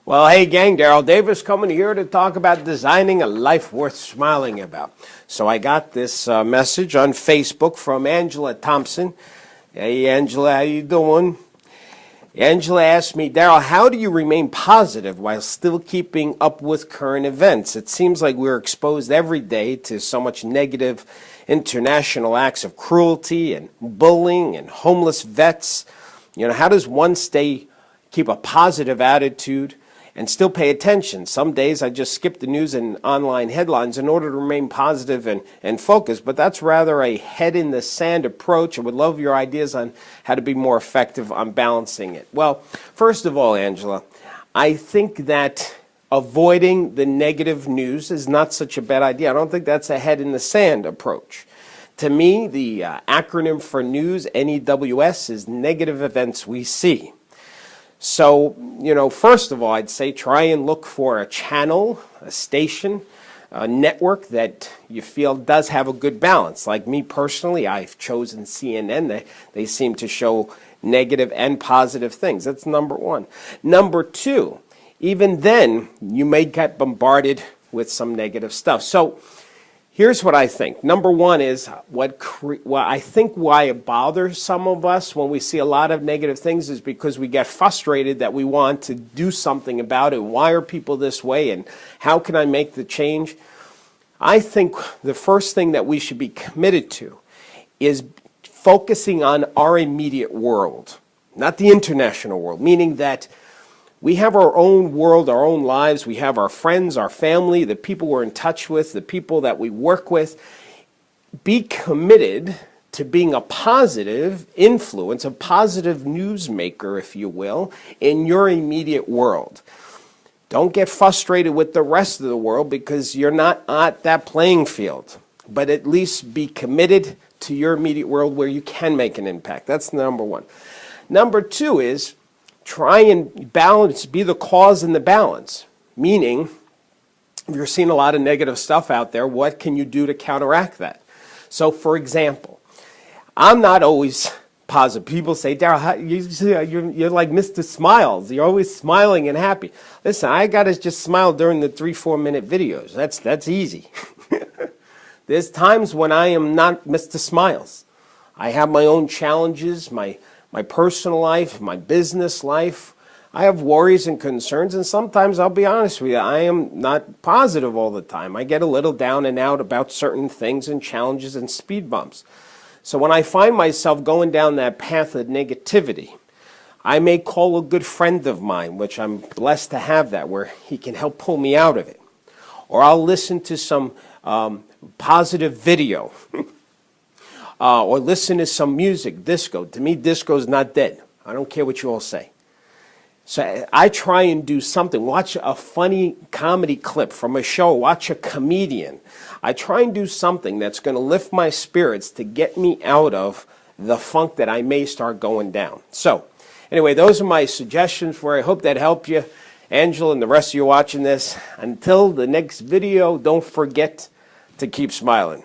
Well, hey gang, Daryl Davis coming here to talk about designing a life worth smiling about. So I got this message on Facebook from Angela Thompson. Hey Angela, how you doing? Angela asked me, Daryl, how do you remain positive while still keeping up with current events? It seems like we're exposed every day to so much negative international acts of cruelty and bullying and homeless vets. How does one keep a positive attitude and still pay attention? Some days I just skip the news and online headlines in order to remain positive and focused, but that's rather a head-in-the-sand approach. I would love your ideas on how to be more effective on balancing it. Well, first of all, Angela, I think that avoiding the negative news is not such a bad idea. I don't think that's a head-in-the-sand approach. To me, the acronym for news, N.E.W.S, is negative events we see. So, first of all, I'd say try and look for a channel, a station, a network that you feel does have a good balance. Like me personally, I've chosen CNN. They seem to show negative and positive things. That's number one. Number two, even then, you may get bombarded with some negative stuff. So, here's what I think. Number one is I think why it bothers some of us when we see a lot of negative things is because we get frustrated that we want to do something about it. Why are people this way and how can I make the change? I think the first thing that we should be committed to is focusing on our immediate world, not the international world, meaning that we have our own world, our own lives. We have our friends, our family, the people we're in touch with, the people that we work with. Be committed to being a positive influence, a positive newsmaker, if you will, in your immediate world. Don't get frustrated with the rest of the world because you're not at that playing field. But at least be committed to your immediate world where you can make an impact. That's number one. Number two is try and balance, be the cause in the balance. Meaning, if you're seeing a lot of negative stuff out there, what can you do to counteract that? So, for example, I'm not always positive. People say, Daryl, you're like Mr. Smiles. You're always smiling and happy. Listen, I got to just smile during the 3-4 minute videos. That's easy. There's times when I am not Mr. Smiles. I have my own challenges, my personal life, my business life. I have worries and concerns, and sometimes I'll be honest with you, I am not positive all the time. I get a little down and out about certain things and challenges and speed bumps. So when I find myself going down that path of negativity, I may call a good friend of mine, which I'm blessed to have that, where he can help pull me out of it. Or I'll listen to some positive video. Or listen to some music, disco. To me, disco is not dead. I don't care what you all say. So I try and do something. Watch a funny comedy clip from a show. Watch a comedian. I try and do something that's going to lift my spirits to get me out of the funk that I may start going down. So anyway, those are my suggestions for you. I hope that helped you. Angela and the rest of you watching this. Until the next video, don't forget to keep smiling.